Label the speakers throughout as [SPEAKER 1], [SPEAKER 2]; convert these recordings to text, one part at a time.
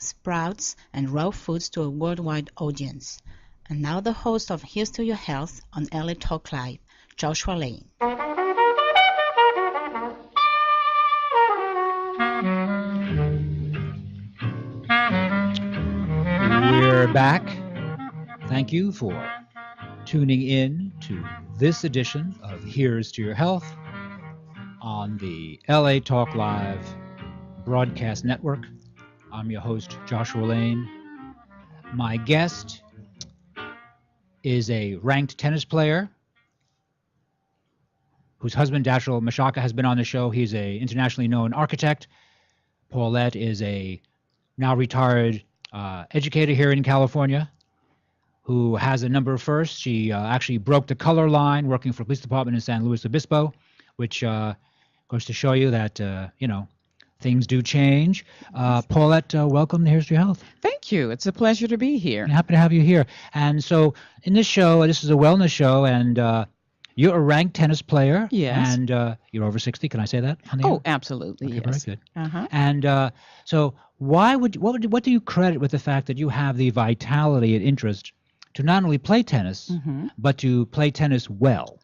[SPEAKER 1] sprouts, and raw foods to a worldwide audience. And now the host of Here's to Your Health on LA Talk Live, Joshua Lane.
[SPEAKER 2] We're back. Thank you for tuning in to this edition of Here's to Your Health on the LA Talk Live broadcast network. I'm your host, Joshua Lane. My guest is a ranked tennis player whose husband, Paulette Mashaka, has been on the show. He's an internationally known architect. Paulette is a now retired educator here in California who has a number of firsts. She actually broke the color line working for the police department in San Luis Obispo, which goes to show you that, things do change. Paulette, welcome to Here's to Your Health.
[SPEAKER 3] Thank you. It's a pleasure to be here.
[SPEAKER 2] I'm happy to have you here. And so in this show, this is a wellness show, and you're a ranked tennis player.
[SPEAKER 3] Yes.
[SPEAKER 2] And you're over 60. Can I say that on the air?
[SPEAKER 3] Oh, absolutely.
[SPEAKER 2] Okay,
[SPEAKER 3] Yes.
[SPEAKER 2] very good.
[SPEAKER 3] Uh-huh.
[SPEAKER 2] And so what do you credit with the fact that you have the vitality and interest to not only play tennis, but to play tennis well?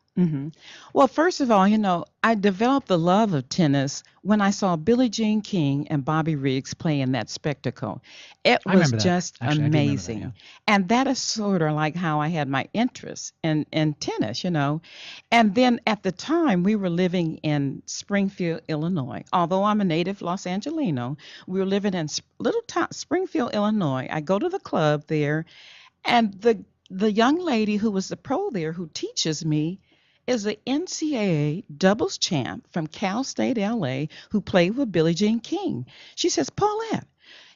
[SPEAKER 3] Well, first of all, I developed the love of tennis when I saw Billie Jean King and Bobby Riggs play in that spectacle. It
[SPEAKER 2] I
[SPEAKER 3] was
[SPEAKER 2] remember that.
[SPEAKER 3] just
[SPEAKER 2] Actually, I do remember that,
[SPEAKER 3] amazing.
[SPEAKER 2] yeah.
[SPEAKER 3] And that is sort of like how I had my interest in tennis. And then at the time, we were living in Springfield, Illinois. Although I'm a native Los Angelino, we were living in little town, Springfield, Illinois. I go to the club there, and the young lady who was the pro there who teaches me is an NCAA doubles champ from Cal State LA who played with Billie Jean King. She says, Paulette,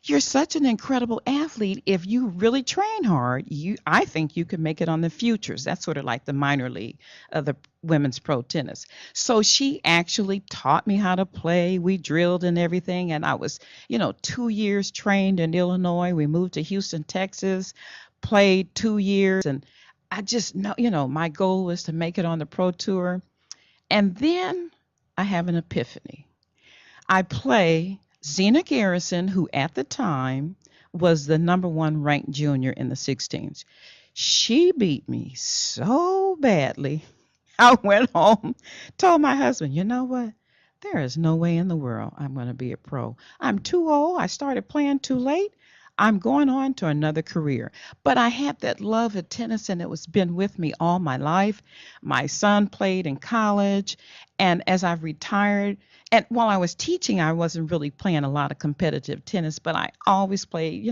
[SPEAKER 3] you're such an incredible athlete. If you really train hard, I think you could make it on the futures. That's sort of like the minor league of the women's pro tennis. So she actually taught me how to play. We drilled and everything. And I was, 2 years trained in Illinois. We moved to Houston, Texas, played 2 years. And I just know, my goal was to make it on the pro tour. And then I have an epiphany. I play Zena Garrison, who at the time was the number 1 ranked junior in the 16s. She beat me so badly. I went home, told my husband, you know what? There is no way in the world I'm going to be a pro. I'm too old. I started playing too late. I'm going on to another career. But I had that love of tennis, and it was been with me all my life. My son played in college, and as I've retired, and while I was teaching, I wasn't really playing a lot of competitive tennis, but I always played,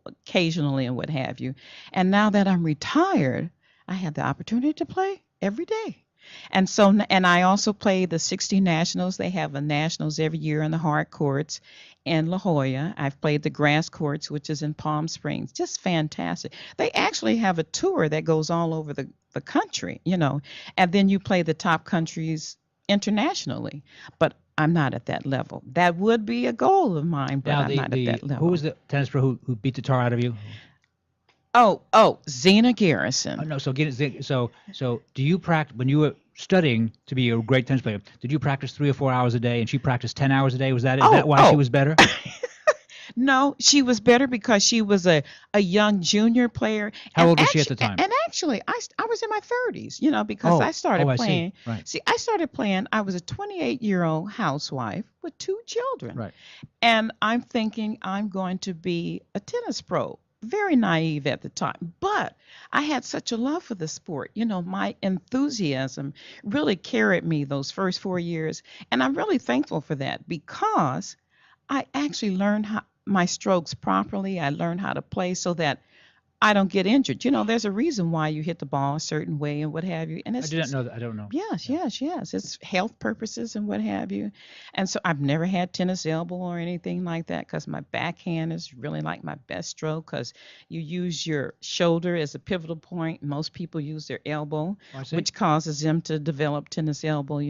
[SPEAKER 3] occasionally and what have you. And now that I'm retired, I have the opportunity to play every day. And I also play the 60 Nationals. They have a Nationals every year in the hard courts in La Jolla. I've played the grass courts, which is in Palm Springs. Just fantastic. They actually have a tour that goes all over the country, and then you play the top countries internationally. But I'm not at that level. That would be a goal of mine, but I'm not at that level.
[SPEAKER 2] Who was the tennis pro who beat the tar out of you?
[SPEAKER 3] Oh, Zena Garrison.
[SPEAKER 2] Oh, no, so do you practice when you were studying to be a great tennis player? Did you practice 3 or 4 hours a day, and she practiced 10 hours a day? Is that why she was better?
[SPEAKER 3] No, she was better because she was a young junior player.
[SPEAKER 2] How old was she at the time?
[SPEAKER 3] And actually, I was in my 30s, because I started playing.
[SPEAKER 2] I see. Right.
[SPEAKER 3] See, I started playing. I was a 28-year-old housewife with 2 children.
[SPEAKER 2] Right.
[SPEAKER 3] And I'm thinking I'm going to be a tennis pro. Very naive at the time, but I had such a love for the sport. My enthusiasm really carried me those first 4 years, and I'm really thankful for that because I actually learned my strokes properly. I learned how to play so that I don't get injured. There's a reason why you hit the ball a certain way and what have you. And
[SPEAKER 2] I didn't know that. I don't know.
[SPEAKER 3] Yes. It's health purposes and what have you. And so I've never had tennis elbow or anything like that because my backhand is really like my best stroke because you use your shoulder as a pivotal point. Most people use their elbow, which causes them to develop tennis elbow,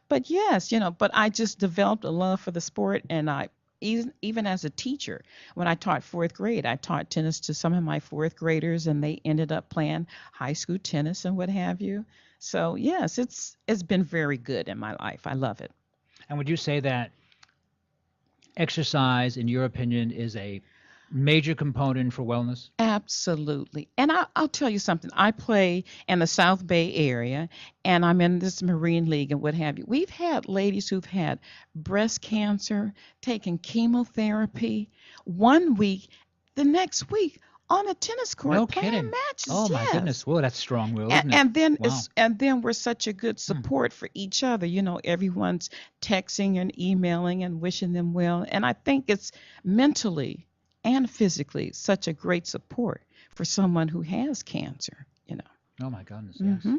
[SPEAKER 3] But yes, but I just developed a love for the sport, and even as a teacher, when I taught 4th grade, I taught tennis to some of my 4th graders, and they ended up playing high school tennis and what have you. So yes, it's been very good in my life. I love it.
[SPEAKER 2] And would you say that exercise, in your opinion, is major component for wellness?
[SPEAKER 3] Absolutely. And I'll tell you something. I play in the South Bay area, and I'm in this Marine League and what have you. We've had ladies who've had breast cancer, taken chemotherapy 1 week, the next week on a tennis court
[SPEAKER 2] No
[SPEAKER 3] playing
[SPEAKER 2] kidding.
[SPEAKER 3] matches.
[SPEAKER 2] Oh my
[SPEAKER 3] Yes.
[SPEAKER 2] goodness. Whoa, that's strong will, isn't
[SPEAKER 3] And,
[SPEAKER 2] it?
[SPEAKER 3] and then
[SPEAKER 2] Wow.
[SPEAKER 3] we're such a good support for each other. Everyone's texting and emailing and wishing them well. And I think it's mentally and physically such a great support for someone who has cancer.
[SPEAKER 2] Oh my goodness. Yes.
[SPEAKER 3] Hmm.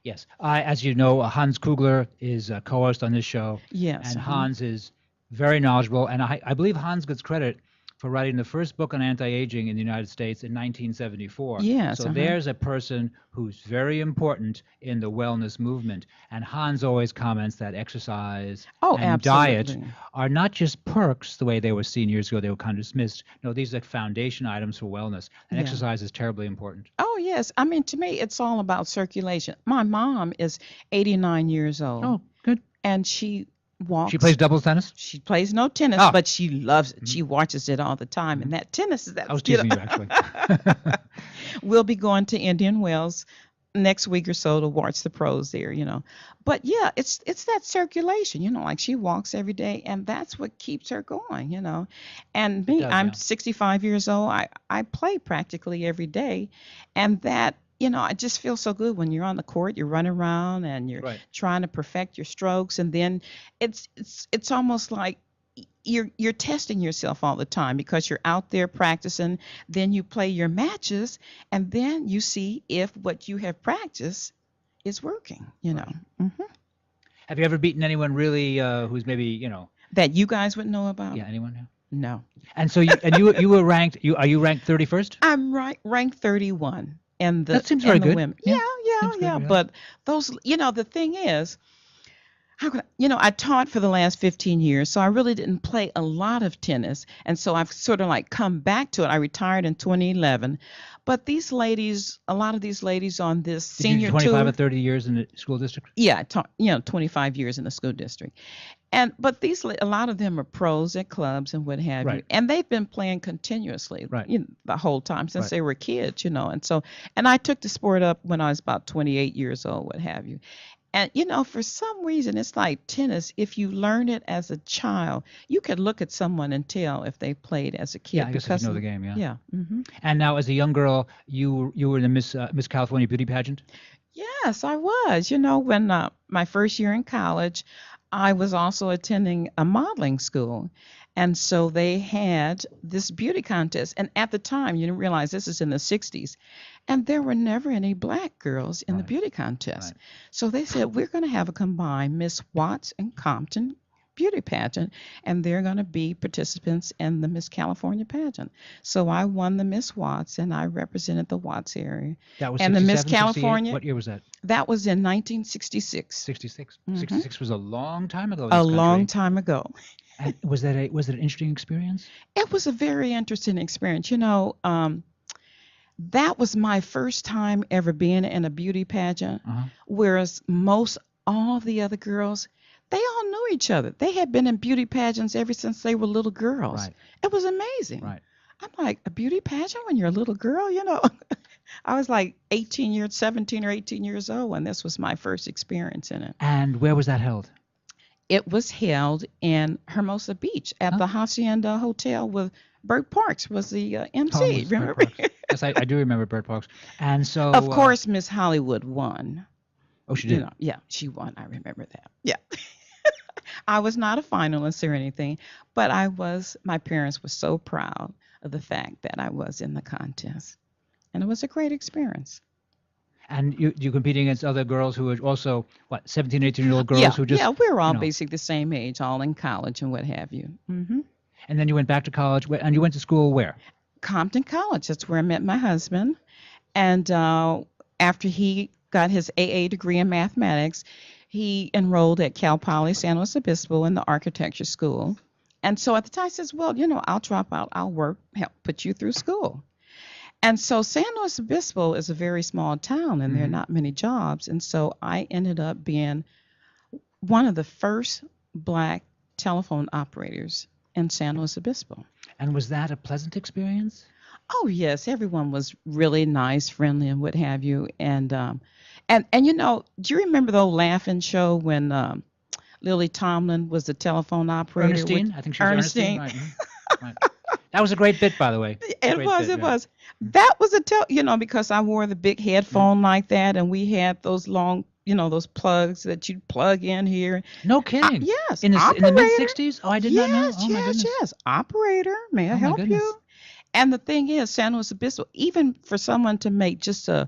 [SPEAKER 2] Yes. As you know, Hans Kugler is a co-host on this show.
[SPEAKER 3] Yes.
[SPEAKER 2] And Hans is very knowledgeable. And I believe Hans gets credit for writing the first book on anti-aging in the United States in 1974.
[SPEAKER 3] Yes.
[SPEAKER 2] So there's a person who's very important in the wellness movement. And Hans always comments that exercise and diet
[SPEAKER 3] absolutely.
[SPEAKER 2] are not just perks the way they were seen years ago. They were kind of dismissed. No, these are foundation items for wellness. And
[SPEAKER 3] Yeah.
[SPEAKER 2] exercise is terribly important.
[SPEAKER 3] Oh, yes. I mean, to me, it's all about circulation. My mom is 89 years old.
[SPEAKER 2] Oh, good.
[SPEAKER 3] And she walks.
[SPEAKER 2] She plays doubles tennis?
[SPEAKER 3] She plays no tennis,
[SPEAKER 2] Oh.
[SPEAKER 3] but she loves it. She watches it all the time. And that tennis is that.
[SPEAKER 2] I was teasing you, actually.
[SPEAKER 3] We'll be going to Indian Wells next week or so to watch the pros there. But yeah, it's that circulation. Like she walks every day, and that's what keeps her going. And me,
[SPEAKER 2] does,
[SPEAKER 3] I'm
[SPEAKER 2] yeah.
[SPEAKER 3] 65 years old. I play practically every day, and that. I just feel so good when you're on the court, you're running around and you're
[SPEAKER 2] Right.
[SPEAKER 3] trying to perfect your strokes, and then it's almost like you're testing yourself all the time because you're out there practicing, then you play your matches, and then you see if what you have practiced is working.
[SPEAKER 2] Have you ever beaten anyone really who's maybe,
[SPEAKER 3] That you guys would know about.
[SPEAKER 2] yeah, anyone?
[SPEAKER 3] No,
[SPEAKER 2] And so you were ranked. Are you ranked 31st?
[SPEAKER 3] I'm ranked 31 in the
[SPEAKER 2] That seems very
[SPEAKER 3] in the
[SPEAKER 2] good.
[SPEAKER 3] women.
[SPEAKER 2] Yeah,
[SPEAKER 3] Yeah,
[SPEAKER 2] seems good, yeah.
[SPEAKER 3] But those, the thing is, how could I taught for the last 15 years, so I really didn't play a lot of tennis, and so I've sort of like come back to it. I retired in 2011, but a lot of these ladies on this
[SPEAKER 2] Did you do
[SPEAKER 3] senior
[SPEAKER 2] 25
[SPEAKER 3] tour,
[SPEAKER 2] or 30 years in the school district?
[SPEAKER 3] yeah, I taught 25 years in the school district, but a lot of them are pros at clubs and what have you,
[SPEAKER 2] Right.
[SPEAKER 3] and they've been playing continuously,
[SPEAKER 2] Right.
[SPEAKER 3] the whole time since
[SPEAKER 2] Right.
[SPEAKER 3] they were kids, and I took the sport up when I was about 28 years old, what have you. And for some reason, it's like tennis. If you learn it as a child, you could look at someone and tell if they played as a kid.
[SPEAKER 2] Yeah, I guess if you know the game, yeah.
[SPEAKER 3] Yeah. Hmm.
[SPEAKER 2] And now, as a young girl, you were in the Miss California beauty pageant.
[SPEAKER 3] Yes, I was. When my first year in college, I was also attending a modeling school. And so they had this beauty contest. And at the time, you didn't realize this is in the 60s. And there were never any black girls in the
[SPEAKER 2] Right.
[SPEAKER 3] beauty contest.
[SPEAKER 2] Right.
[SPEAKER 3] So they said, we're going to have a combined Miss Watts and Compton beauty pageant, and they're going to be participants in the Miss California pageant. So I won the Miss Watts, and I represented the Watts area.
[SPEAKER 2] That was
[SPEAKER 3] And the Miss
[SPEAKER 2] 67, 68?
[SPEAKER 3] California-
[SPEAKER 2] What year was that?
[SPEAKER 3] That was in 1966,
[SPEAKER 2] 66.
[SPEAKER 3] Mhm.
[SPEAKER 2] 66 was a long time ago. In
[SPEAKER 3] a
[SPEAKER 2] this country.
[SPEAKER 3] long time ago.
[SPEAKER 2] And was it an interesting experience?
[SPEAKER 3] It was a very interesting experience. That was my first time ever being in a beauty pageant,
[SPEAKER 2] Uh-huh.
[SPEAKER 3] whereas most all the other girls, they all knew each other. They had been in beauty pageants ever since they were little girls.
[SPEAKER 2] Right.
[SPEAKER 3] It was amazing.
[SPEAKER 2] Right.
[SPEAKER 3] I'm like, a beauty pageant when you're a little girl, I was like 17 or 18 years old when this was my first experience in it.
[SPEAKER 2] And where was that held?
[SPEAKER 3] It was held in Hermosa Beach at the Hacienda Hotel with Bert Parks was the MC.
[SPEAKER 2] Oh, it was Burt
[SPEAKER 3] Remember?
[SPEAKER 2] Parks. Yes, I do remember Burt Parks. And so,
[SPEAKER 3] Of course, Miss Hollywood won.
[SPEAKER 2] Oh, she did.
[SPEAKER 3] Yeah, she won. I remember that. Yeah. I was not a finalist or anything, but my parents were so proud of the fact that I was in the contest. And it was a great experience.
[SPEAKER 2] And you competing against other girls who are also, 17, 18-year-old girls
[SPEAKER 3] Yeah,
[SPEAKER 2] who just...
[SPEAKER 3] yeah, we're all
[SPEAKER 2] you know.
[SPEAKER 3] basically the same age, all in college and what have you. Hmm.
[SPEAKER 2] And then you went back to college, and you went to school where?
[SPEAKER 3] Compton College. That's where I met my husband. And after he got his AA degree in mathematics, he enrolled at Cal Poly San Luis Obispo in the architecture school. And so at the time I says, well, I'll drop out. I'll work, help put you through school. And so San Luis Obispo is a very small town, and there are not many jobs. And so I ended up being one of the first black telephone operators in San Luis Obispo.
[SPEAKER 2] And was that a pleasant experience?
[SPEAKER 3] Oh yes, everyone was really nice, friendly, and what have you. And do you remember the old Laughing show when Lily Tomlin was the telephone operator with
[SPEAKER 2] Ernestine, I think she was Ernestine,
[SPEAKER 3] Ernestine?
[SPEAKER 2] right? Right. That was a great bit, by the way.
[SPEAKER 3] It
[SPEAKER 2] Great
[SPEAKER 3] was,
[SPEAKER 2] bit,
[SPEAKER 3] it
[SPEAKER 2] right?
[SPEAKER 3] was. That was because I wore the big headphone like that, and we had those long, those plugs that you plug in here.
[SPEAKER 2] No kidding.
[SPEAKER 3] Yes,
[SPEAKER 2] In the mid
[SPEAKER 3] operator.
[SPEAKER 2] '60s? Oh, I did not know.
[SPEAKER 3] Yes,
[SPEAKER 2] Oh my
[SPEAKER 3] yes,
[SPEAKER 2] goodness.
[SPEAKER 3] yes. Operator, may I
[SPEAKER 2] Oh my
[SPEAKER 3] help
[SPEAKER 2] goodness.
[SPEAKER 3] you? And the thing is, San Luis Obispo, even for someone to make just a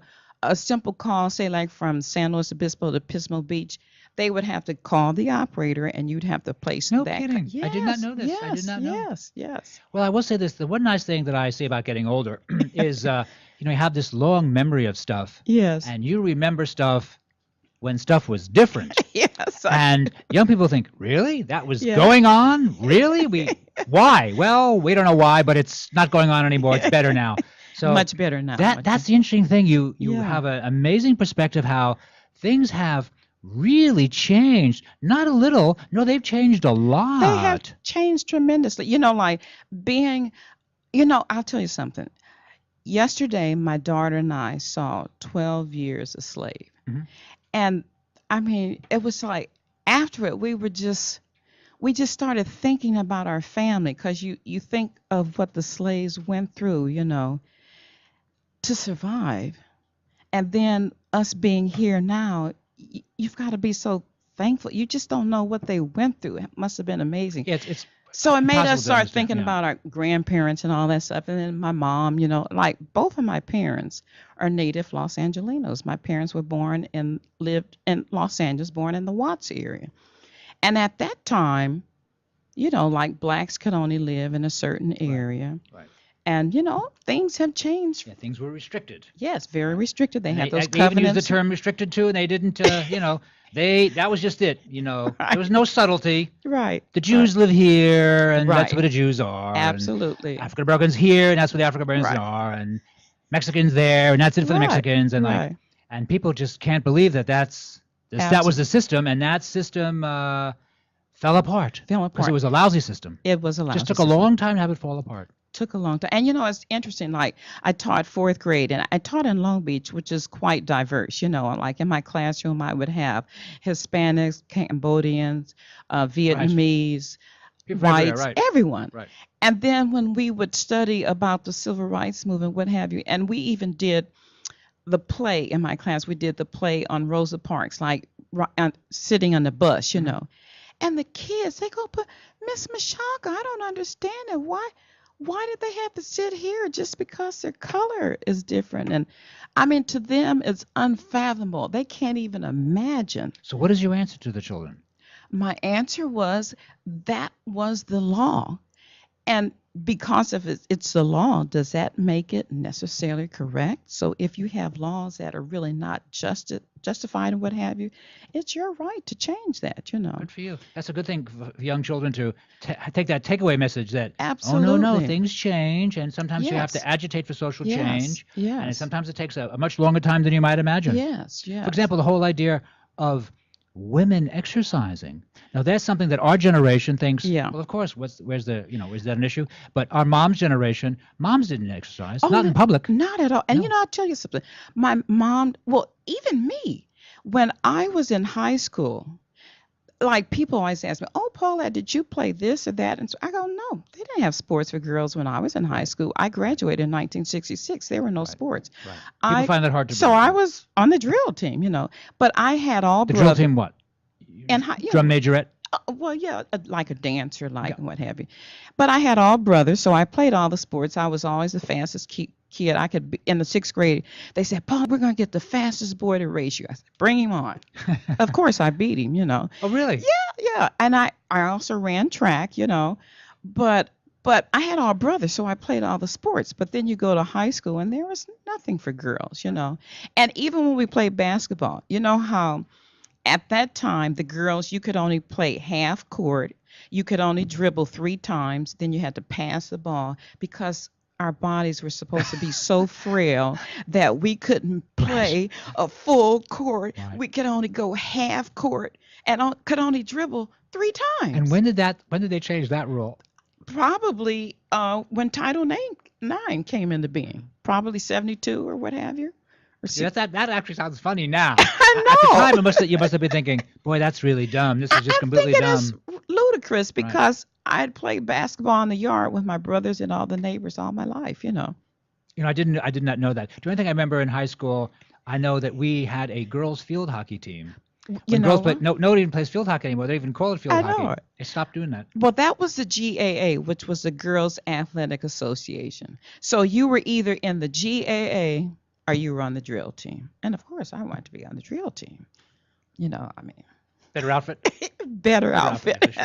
[SPEAKER 3] simple call, say like from San Luis Obispo to Pismo Beach, they would have to call the operator and you'd have to place
[SPEAKER 2] No
[SPEAKER 3] that.
[SPEAKER 2] kidding. I did not
[SPEAKER 3] Yes,
[SPEAKER 2] know this. I did
[SPEAKER 3] yes,
[SPEAKER 2] not know.
[SPEAKER 3] yes, yes.
[SPEAKER 2] Well, I will say this: the one nice thing that I say about getting older is, you have this long memory of stuff,
[SPEAKER 3] Yes.
[SPEAKER 2] and you remember stuff when stuff was different.
[SPEAKER 3] Yes.
[SPEAKER 2] And young people think, really? That was
[SPEAKER 3] Yeah.
[SPEAKER 2] going on? Really? Why? Well, we don't know why, but it's not going on anymore. It's better now. So
[SPEAKER 3] Much better now.
[SPEAKER 2] that's the interesting thing. You
[SPEAKER 3] Yeah.
[SPEAKER 2] have an amazing perspective how things have really changed. Not a little. No, they've changed a lot.
[SPEAKER 3] They have changed tremendously. Like being, I'll tell you something. Yesterday, my daughter and I saw 12 Years a Slave.
[SPEAKER 2] Mhm.
[SPEAKER 3] And I mean, it was like after it, we just started thinking about our family because you think of what the slaves went through, to survive. And then us being here now, you've got to be so thankful. You just don't know what they went through. It must have been amazing.
[SPEAKER 2] Yeah, it's
[SPEAKER 3] So it made
[SPEAKER 2] impossible
[SPEAKER 3] us
[SPEAKER 2] to
[SPEAKER 3] start
[SPEAKER 2] understand,
[SPEAKER 3] thinking
[SPEAKER 2] yeah.
[SPEAKER 3] about our grandparents and all that stuff. And then my mom, like both of my parents are native Los Angelinos. My parents were born and lived in Los Angeles, born in the Watts area. And at that time, like blacks could only live in a certain area.
[SPEAKER 2] Right.
[SPEAKER 3] And, things have changed.
[SPEAKER 2] Yeah, things were restricted.
[SPEAKER 3] Yes, very restricted. They
[SPEAKER 2] And
[SPEAKER 3] had those
[SPEAKER 2] they even used the
[SPEAKER 3] covenants.
[SPEAKER 2] term restricted too, and they didn't. That was just it. There was no subtlety.
[SPEAKER 3] Right.
[SPEAKER 2] The Jews live here, and that's
[SPEAKER 3] Right.
[SPEAKER 2] where the Jews are.
[SPEAKER 3] Absolutely.
[SPEAKER 2] African Americans here, and that's where the African Americans
[SPEAKER 3] Right.
[SPEAKER 2] are, and Mexicans there, and that's it for the
[SPEAKER 3] Right,
[SPEAKER 2] Mexicans, and
[SPEAKER 3] right.
[SPEAKER 2] and people just can't believe that that was the system, and that system fell apart.
[SPEAKER 3] Fell
[SPEAKER 2] Because
[SPEAKER 3] apart.
[SPEAKER 2] it was a lousy system.
[SPEAKER 3] It was allowed.
[SPEAKER 2] Just took a long time to have it fall apart.
[SPEAKER 3] Took a long time. And it's interesting, like I taught fourth grade and I taught in Long Beach, which is quite diverse, like in my classroom I would have Hispanics, Cambodians, Vietnamese,
[SPEAKER 2] People everywhere,
[SPEAKER 3] whites,
[SPEAKER 2] right.
[SPEAKER 3] everyone.
[SPEAKER 2] Right.
[SPEAKER 3] And then when we would study about the civil rights movement, what have you, and we even did the play in my class, we did the play on Rosa Parks, like sitting on the bus, And the kids, they go, but Miss Mashaka, I don't understand it. Why did they have to sit here just because their color is different? And I mean, to them, it's unfathomable. They can't even imagine.
[SPEAKER 2] So what is your answer to the children?
[SPEAKER 3] My answer was that was the law. And because of it's the law, does that make it necessarily correct? So if you have laws that are really not justified and what have you, it's your right to change that,
[SPEAKER 2] Good for you. That's a good thing for young children to take that takeaway message that,
[SPEAKER 3] Absolutely.
[SPEAKER 2] oh, no, things change, and sometimes you have
[SPEAKER 3] Yes.
[SPEAKER 2] to agitate for social
[SPEAKER 3] Yes,
[SPEAKER 2] change, and
[SPEAKER 3] yes.
[SPEAKER 2] sometimes it takes a much longer time than you might imagine.
[SPEAKER 3] Yes, yes.
[SPEAKER 2] For example, the whole idea of women exercising. Now, that's something that our generation thinks,
[SPEAKER 3] Yeah.
[SPEAKER 2] well, of course, is that an issue? But our mom's generation, moms didn't exercise,
[SPEAKER 3] Oh,
[SPEAKER 2] not in public.
[SPEAKER 3] Not at all. And
[SPEAKER 2] No.
[SPEAKER 3] I'll tell you something. My mom, well, even me, when I was in high school, like people always ask me, "Oh, Paulette, did you play this or that?" And so I go, "No, they didn't have sports for girls when I was in high school. I graduated in 1966. There were no sports."
[SPEAKER 2] Right. People find that hard to
[SPEAKER 3] So
[SPEAKER 2] believe.
[SPEAKER 3] I was on the drill team, but I had all
[SPEAKER 2] The drill
[SPEAKER 3] brothers.
[SPEAKER 2] team, what?
[SPEAKER 3] And
[SPEAKER 2] Drum majorette?
[SPEAKER 3] Well, yeah, like a dancer, like and what have you. But I had all brothers, so I played all the sports. I was always the fastest kid. I could be in the 6th grade. They said, "Paul, we're gonna get the fastest boy to race you." I said, "Bring him on." Of course, I beat him.
[SPEAKER 2] Oh, really?
[SPEAKER 3] Yeah. And I also ran track. But I had all brothers, so I played all the sports. But then you go to high school, and there was nothing for girls. And even when we played basketball, you know how. At that time, the girls, you could only play half court. You could only dribble 3 times. Then you had to pass the ball because our bodies were supposed to be so frail that we couldn't play a full court.
[SPEAKER 2] Right.
[SPEAKER 3] We could only go half court and could only dribble 3 times.
[SPEAKER 2] And when did they change that rule?
[SPEAKER 3] Probably when Title IX came into being, probably 72 or what have you. Or
[SPEAKER 2] Yeah, that actually sounds funny now. At the
[SPEAKER 3] I
[SPEAKER 2] time,
[SPEAKER 3] know.
[SPEAKER 2] you must have been thinking, boy, that's really dumb. This is just
[SPEAKER 3] I think
[SPEAKER 2] completely
[SPEAKER 3] it is
[SPEAKER 2] dumb.
[SPEAKER 3] ludicrous
[SPEAKER 2] Right.
[SPEAKER 3] because I'd played basketball in the yard with my brothers and all the neighbors all my life.
[SPEAKER 2] I did not know that. Do you think I remember in high school? I know that we had a girls' field hockey team.
[SPEAKER 3] You
[SPEAKER 2] When
[SPEAKER 3] know
[SPEAKER 2] girls play,
[SPEAKER 3] what?
[SPEAKER 2] nobody even plays field hockey anymore. They even call it field
[SPEAKER 3] I know
[SPEAKER 2] hockey.
[SPEAKER 3] it.
[SPEAKER 2] They stopped doing that.
[SPEAKER 3] Well, that was the GAA, which was the Girls Athletic Association. So you were either in the GAA or you were on the drill team. And of course, I wanted to be on the drill team. I mean,
[SPEAKER 2] Better outfit.
[SPEAKER 3] better
[SPEAKER 2] Better outfit, yeah,
[SPEAKER 3] outfit.
[SPEAKER 2] for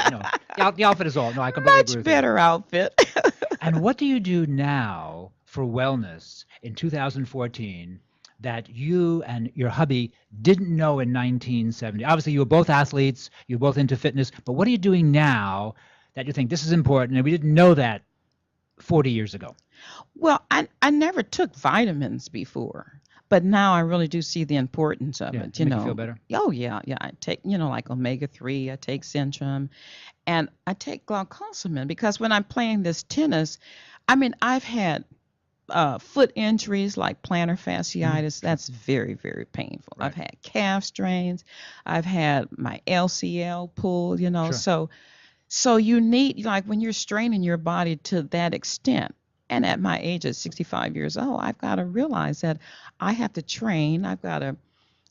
[SPEAKER 2] sure. No, the outfit is all. No, I completely agree
[SPEAKER 3] Much
[SPEAKER 2] with you.
[SPEAKER 3] better outfit.
[SPEAKER 2] And what do you do now for wellness in 2014 that you and your hubby didn't know in 1970? Obviously, you were both athletes, you were both into fitness, but what are you doing now that you think this is important and we didn't know that 40 years ago?
[SPEAKER 3] Well, I never took vitamins before, but now I really do see the importance of
[SPEAKER 2] Yeah,
[SPEAKER 3] it,
[SPEAKER 2] to make you feel better.
[SPEAKER 3] Oh, yeah, yeah. I take, like omega-3, I take Centrum, and I take glucosamine because when I'm playing this tennis, I mean, I've had foot injuries like plantar fasciitis. That's very, very painful.
[SPEAKER 2] Right.
[SPEAKER 3] I've had calf strains. I've had my LCL pulled.
[SPEAKER 2] Sure.
[SPEAKER 3] So you need, like, when you're straining your body to that extent, and at my age at 65 years old, I've got to realize that I have to train. I've got to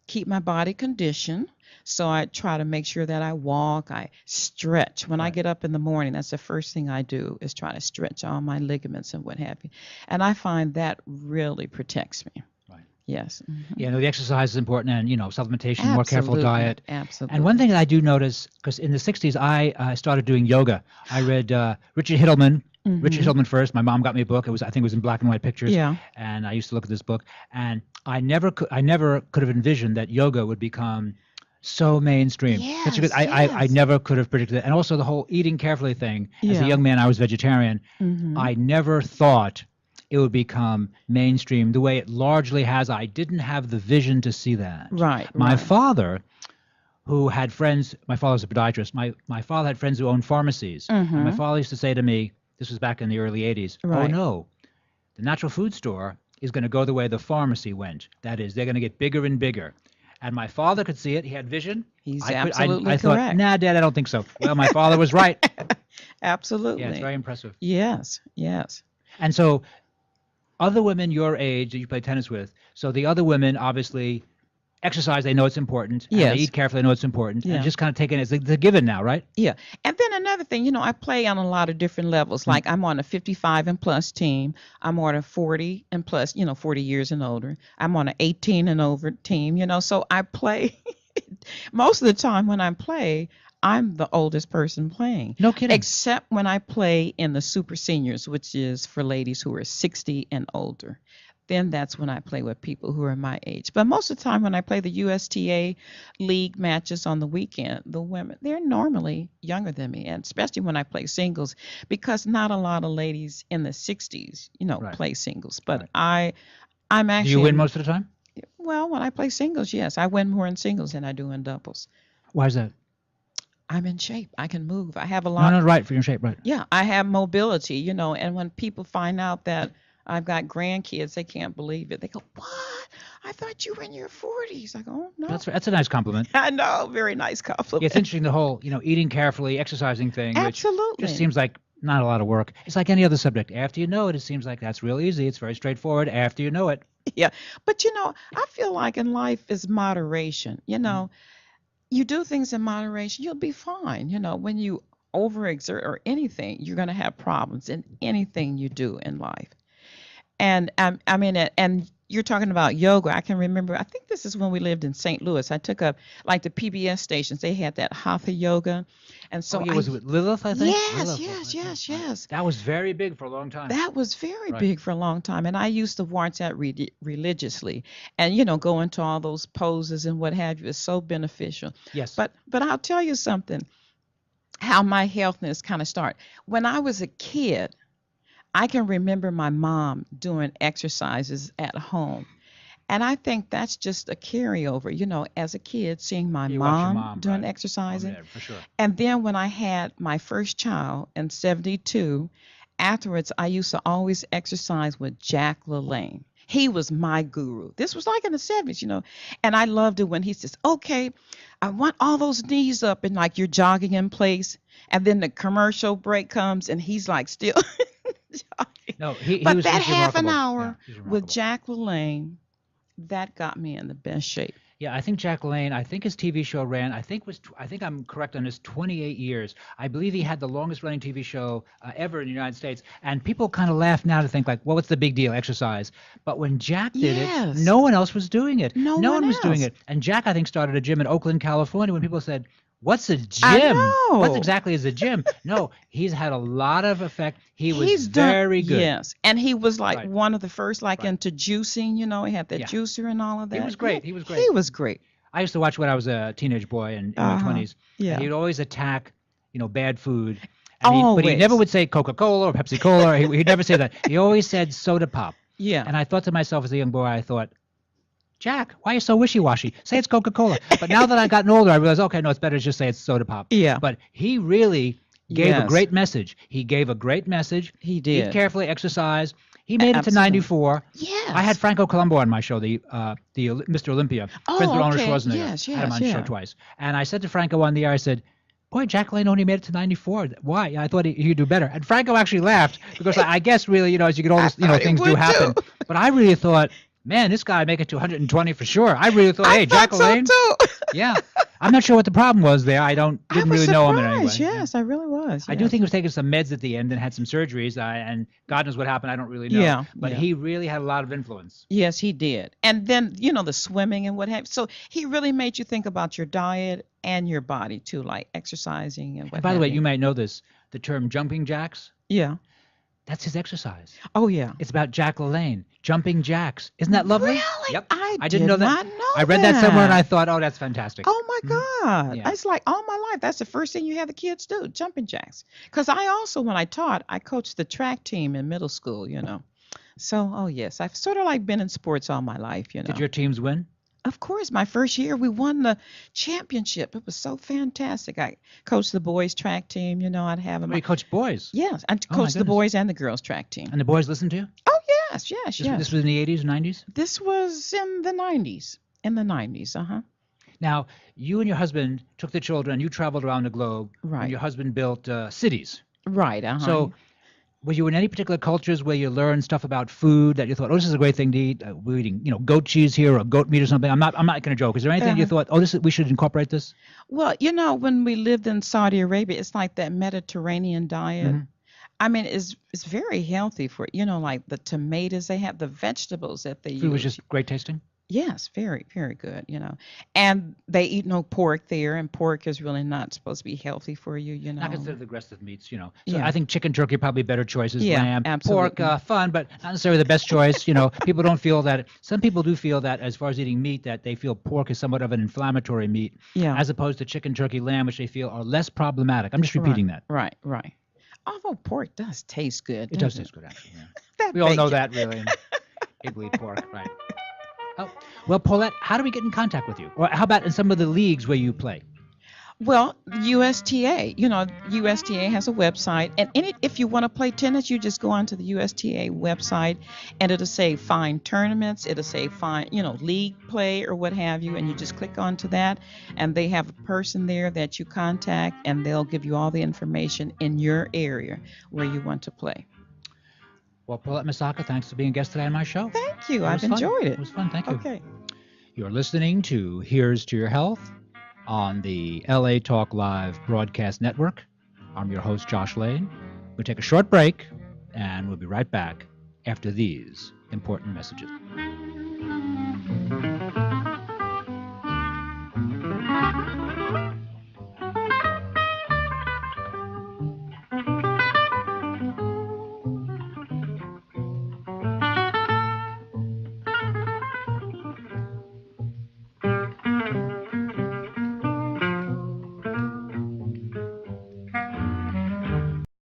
[SPEAKER 3] keep my body conditioned. So I try to make sure that I walk, I stretch. When I
[SPEAKER 2] Right.
[SPEAKER 3] get up in the morning, that's the first thing I do is try to stretch all my ligaments and what have you. And I find that really protects me.
[SPEAKER 2] Right.
[SPEAKER 3] Yes.
[SPEAKER 2] Yeah, no, the exercise is important and, supplementation, more careful
[SPEAKER 3] Absolutely.
[SPEAKER 2] diet.
[SPEAKER 3] Absolutely.
[SPEAKER 2] And one thing that I do notice, because in the 60s, I started doing yoga. I read Richard Hittleman. Richard Hittleman first. My mom got me a book. I think it was in black and white pictures.
[SPEAKER 3] Yeah.
[SPEAKER 2] And I used to look at this book. And I never could have envisioned that yoga would become so mainstream. Such a good,
[SPEAKER 3] Yes,
[SPEAKER 2] I
[SPEAKER 3] yes.
[SPEAKER 2] never could have predicted it. And also the whole eating carefully thing. As a
[SPEAKER 3] Yeah.
[SPEAKER 2] young man, I was vegetarian. I never thought it would become mainstream the way it largely has. I didn't have the vision to see that.
[SPEAKER 3] Right.
[SPEAKER 2] My
[SPEAKER 3] right.
[SPEAKER 2] father, who had friends, my father's a podiatrist. My father had friends who owned pharmacies. And my father used to say to me, this was back in the early 80s, oh
[SPEAKER 3] Right.
[SPEAKER 2] no, the natural food store is going to go the way the pharmacy went. That is, they're going to get bigger and bigger. And my father could see it. He had vision.
[SPEAKER 3] He's
[SPEAKER 2] I
[SPEAKER 3] absolutely
[SPEAKER 2] thought,
[SPEAKER 3] correct.
[SPEAKER 2] nah, Dad, I don't think so. Well, my father was right.
[SPEAKER 3] Absolutely.
[SPEAKER 2] Yeah, it's very impressive.
[SPEAKER 3] Yes. Yes.
[SPEAKER 2] And so other women your age that you play tennis with, so the other women obviously exercise, they know it's important. And
[SPEAKER 3] Yes.
[SPEAKER 2] they eat carefully, they know it's important.
[SPEAKER 3] Yeah.
[SPEAKER 2] And just kind of take it as the given now, right?
[SPEAKER 3] Yeah. And then another thing, I play on a lot of different levels. Like I'm on a 55 and plus team. I'm on a 40 and plus, 40 years and older. I'm on an 18 and over team, so I play most of the time when I play, I'm the oldest person playing.
[SPEAKER 2] No kidding.
[SPEAKER 3] Except when I play in the super seniors, which is for ladies who are 60 and older. Then that's when I play with people who are my age. But most of the time when I play the USTA league matches on the weekend, the women, they're normally younger than me, and especially when I play singles, because not a lot of ladies in the 60s,
[SPEAKER 2] Right.
[SPEAKER 3] play singles. But
[SPEAKER 2] Right.
[SPEAKER 3] I'm
[SPEAKER 2] Do
[SPEAKER 3] actually
[SPEAKER 2] you win most of the time?
[SPEAKER 3] well, when I play singles, yes, I win more in singles than I do in doubles.
[SPEAKER 2] Why is that?
[SPEAKER 3] I'm in shape. I can move. I have a
[SPEAKER 2] No,
[SPEAKER 3] lot.
[SPEAKER 2] no, right, for your shape, right.
[SPEAKER 3] Yeah, I have mobility, and when people find out that I've got grandkids, they can't believe it. They go, "What? I thought you were in your 40s." I go, "Oh, no."
[SPEAKER 2] That's a nice compliment.
[SPEAKER 3] I know, very nice compliment.
[SPEAKER 2] Yeah, it's interesting the whole, eating carefully, exercising thing, which
[SPEAKER 3] Absolutely.
[SPEAKER 2] just seems like not a lot of work. It's like any other subject. After you know it, it seems like that's real easy. It's very straightforward. After you know it,
[SPEAKER 3] Yeah, but I feel like in life is moderation. You do things in moderation, you'll be fine. When you overexert or anything, you're going to have problems in anything you do in life. And I mean, and you're talking about yoga. I can remember, I think this is when we lived in St. Louis. I took up like the PBS stations. They had that hatha yoga. And so
[SPEAKER 2] was it with Lilith, I think?
[SPEAKER 3] Yes,
[SPEAKER 2] Lilith,
[SPEAKER 3] yes,
[SPEAKER 2] I think.
[SPEAKER 3] yes, yes.
[SPEAKER 2] That was very big for a long time.
[SPEAKER 3] That was very
[SPEAKER 2] Right.
[SPEAKER 3] big for a long time. And I used to watch that religiously. And, go into all those poses and what have you. It's so beneficial.
[SPEAKER 2] Yes.
[SPEAKER 3] But I'll tell you something, how my healthness kind of started. When I was a kid, I can remember my mom doing exercises at home. And I think that's just a carryover, as a kid, seeing my
[SPEAKER 2] You watch your
[SPEAKER 3] mom
[SPEAKER 2] mom,
[SPEAKER 3] doing
[SPEAKER 2] right?
[SPEAKER 3] exercising.
[SPEAKER 2] Yeah, for sure.
[SPEAKER 3] And then when I had my first child in 72, afterwards, I used to always exercise with Jack LaLanne. He was my guru. This was like in the 70s. And I loved it when he says, okay, I want all those knees up and like you're jogging in place. And then the commercial break comes and he's like still jogging.
[SPEAKER 2] No, he
[SPEAKER 3] But
[SPEAKER 2] was
[SPEAKER 3] that
[SPEAKER 2] he's
[SPEAKER 3] half an
[SPEAKER 2] remarkable. Yeah,
[SPEAKER 3] hour
[SPEAKER 2] he's
[SPEAKER 3] with
[SPEAKER 2] remarkable.
[SPEAKER 3] Jack LaLanne, that got me in the best shape.
[SPEAKER 2] Yeah, I think Jack LaLanne, I think his TV show ran, I think I'm correct on this, 28 years. I believe he had the longest running TV show ever in the United States. And people kind of laugh now to think like, well, what's the big deal, exercise? But when Jack did
[SPEAKER 3] Yes.
[SPEAKER 2] it, no one else was doing it.
[SPEAKER 3] No
[SPEAKER 2] No
[SPEAKER 3] one
[SPEAKER 2] one was doing
[SPEAKER 3] else.
[SPEAKER 2] it. And Jack, I think, started a gym in Oakland, California when people said, what's a
[SPEAKER 3] I
[SPEAKER 2] gym? What
[SPEAKER 3] know.
[SPEAKER 2] exactly is a gym? No, he's had a lot of effect. He was
[SPEAKER 3] He's done
[SPEAKER 2] very good.
[SPEAKER 3] Yes, and he was like
[SPEAKER 2] Right.
[SPEAKER 3] one of the first, like
[SPEAKER 2] Right.
[SPEAKER 3] into juicing. He had that
[SPEAKER 2] Yeah.
[SPEAKER 3] juicer and all of that.
[SPEAKER 2] He was great.
[SPEAKER 3] Yeah,
[SPEAKER 2] He was great.
[SPEAKER 3] He was great.
[SPEAKER 2] I used to watch when I was a teenage boy and in my
[SPEAKER 3] Uh-huh.
[SPEAKER 2] 20s.
[SPEAKER 3] Yeah.
[SPEAKER 2] And he'd always attack, bad food. But he
[SPEAKER 3] Always.
[SPEAKER 2] never would say Coca-Cola or Pepsi-Cola. He'd never say that. He always said soda pop.
[SPEAKER 3] Yeah.
[SPEAKER 2] And I thought to myself as a young boy, I thought, Jack, why are you so wishy-washy? Say it's Coca-Cola. But now that I've gotten older, I realized, okay, no, it's better to just say it's soda pop.
[SPEAKER 3] Yeah.
[SPEAKER 2] But he really gave a
[SPEAKER 3] Yes.
[SPEAKER 2] great message. He gave a great message.
[SPEAKER 3] He did.
[SPEAKER 2] Eat carefully, exercise. He made it to
[SPEAKER 3] Absolutely.
[SPEAKER 2] 94.
[SPEAKER 3] Yes.
[SPEAKER 2] I had Franco Colombo on my show, the Mr. Olympia,
[SPEAKER 3] Oh,
[SPEAKER 2] friends with Arnold
[SPEAKER 3] okay.
[SPEAKER 2] Schwarzenegger.
[SPEAKER 3] Yes,
[SPEAKER 2] had him
[SPEAKER 3] yes,
[SPEAKER 2] on the show
[SPEAKER 3] yeah.
[SPEAKER 2] twice. And I said to Franco on the air, I said, boy, Jack LaLanne only made it to 94. Why? I thought he'd do better. And Franco actually laughed because I guess really, as you get older,
[SPEAKER 3] I thought he
[SPEAKER 2] things do
[SPEAKER 3] would
[SPEAKER 2] happen.
[SPEAKER 3] too.
[SPEAKER 2] But I really thought, man, this guy make it to 120 for sure. I really thought,
[SPEAKER 3] I
[SPEAKER 2] hey, Jack
[SPEAKER 3] thought so
[SPEAKER 2] LaLanne.
[SPEAKER 3] too.
[SPEAKER 2] Yeah. I'm not sure what the problem was there. I didn't
[SPEAKER 3] I was
[SPEAKER 2] really know him in any way.
[SPEAKER 3] surprised. Yes, I really was.
[SPEAKER 2] I do
[SPEAKER 3] yes.
[SPEAKER 2] think he was taking some meds at the end and had some surgeries, and God knows what happened. I don't really know.
[SPEAKER 3] Yeah,
[SPEAKER 2] But
[SPEAKER 3] yeah.
[SPEAKER 2] he really had a lot of influence.
[SPEAKER 3] Yes, he did. And then, the swimming and what have you. So he really made you think about your diet and your body too, like exercising and what
[SPEAKER 2] And by the
[SPEAKER 3] have
[SPEAKER 2] way, you might know this. The term jumping jacks,
[SPEAKER 3] Yeah.
[SPEAKER 2] that's his exercise.
[SPEAKER 3] Oh, yeah.
[SPEAKER 2] It's about Jack LaLanne, jumping jacks. Isn't that lovely?
[SPEAKER 3] Really?
[SPEAKER 2] Yep.
[SPEAKER 3] I
[SPEAKER 2] didn't know
[SPEAKER 3] did
[SPEAKER 2] that.
[SPEAKER 3] not know
[SPEAKER 2] I read that somewhere and I
[SPEAKER 3] that.
[SPEAKER 2] thought, oh, that's fantastic.
[SPEAKER 3] Oh my God.
[SPEAKER 2] Yeah.
[SPEAKER 3] It's like all my life. That's the first thing you have the kids do, jumping jacks. Because I also, when I taught, I coached the track team in middle school. So, oh yes, I've sort of like been in sports all my life.
[SPEAKER 2] Did your teams win?
[SPEAKER 3] Of course, my first year we won the championship. It was so fantastic. I coached the boys track team. I'd have them.
[SPEAKER 2] Well, you coached boys.
[SPEAKER 3] Yes, I
[SPEAKER 2] Oh, my
[SPEAKER 3] coached the
[SPEAKER 2] goodness.
[SPEAKER 3] boys and the girls track team.
[SPEAKER 2] And the boys listened to you?
[SPEAKER 3] Oh yes, yes, yes.
[SPEAKER 2] This was in the 80s, 90s?
[SPEAKER 3] This was in the 90s. In the 90s, uh-huh.
[SPEAKER 2] Now, you and your husband took the children, you traveled around the globe,
[SPEAKER 3] Right.
[SPEAKER 2] and your husband built cities.
[SPEAKER 3] Right, uh-huh.
[SPEAKER 2] So, were you in any particular cultures where you learned stuff about food that you thought, oh, this is a great thing to eat? We're eating, goat cheese here or goat meat or something. I'm not going to joke. Is there anything you
[SPEAKER 3] Uh-huh.
[SPEAKER 2] thought, oh, we should incorporate this?
[SPEAKER 3] Well, when we lived in Saudi Arabia, it's like that Mediterranean diet.
[SPEAKER 2] Mhm.
[SPEAKER 3] I mean, it's very healthy for, like the tomatoes they have, the vegetables that they
[SPEAKER 2] Food was
[SPEAKER 3] use.
[SPEAKER 2] just great tasting.
[SPEAKER 3] Yes, very, very good. And they eat no pork there, and pork is really not supposed to be healthy for you.
[SPEAKER 2] Not considered aggressive meats, So
[SPEAKER 3] Yeah.
[SPEAKER 2] I think chicken, turkey are probably better choices.
[SPEAKER 3] Yeah,
[SPEAKER 2] Lamb,
[SPEAKER 3] absolutely.
[SPEAKER 2] pork, fun, but not necessarily the best choice. People don't feel that. Some people do feel that as far as eating meat, that they feel pork is somewhat of an inflammatory meat,
[SPEAKER 3] Yeah.
[SPEAKER 2] as opposed to chicken, turkey, lamb, which they feel are less problematic. I'm just repeating that.
[SPEAKER 3] Right, right. Although pork does taste good.
[SPEAKER 2] It does
[SPEAKER 3] doesn't
[SPEAKER 2] taste good, actually. Yeah.
[SPEAKER 3] That
[SPEAKER 2] We all know
[SPEAKER 3] bacon.
[SPEAKER 2] that, really. People eat pork, right? Oh, well, Paulette, how do we get in contact with you? Or how about in some of the leagues where you play?
[SPEAKER 3] Well, USTA, USTA has a website, and if you want to play tennis, you just go onto the USTA website, and it'll say find tournaments, it'll say find, league play or what have you, and you just click onto that, and they have a person there that you contact, and they'll give you all the information in your area where you want to play.
[SPEAKER 2] Well, Paulette Mashaka, thanks for being a guest today on my show.
[SPEAKER 3] Thank you.
[SPEAKER 2] It
[SPEAKER 3] I've
[SPEAKER 2] was fun.
[SPEAKER 3] enjoyed it.
[SPEAKER 2] It was fun. Thank you.
[SPEAKER 3] Okay.
[SPEAKER 2] You're listening to Here's to Your Health on the LA Talk Live broadcast network. I'm your host, Josh Lane. We'll take a short break, and we'll be right back after these important messages.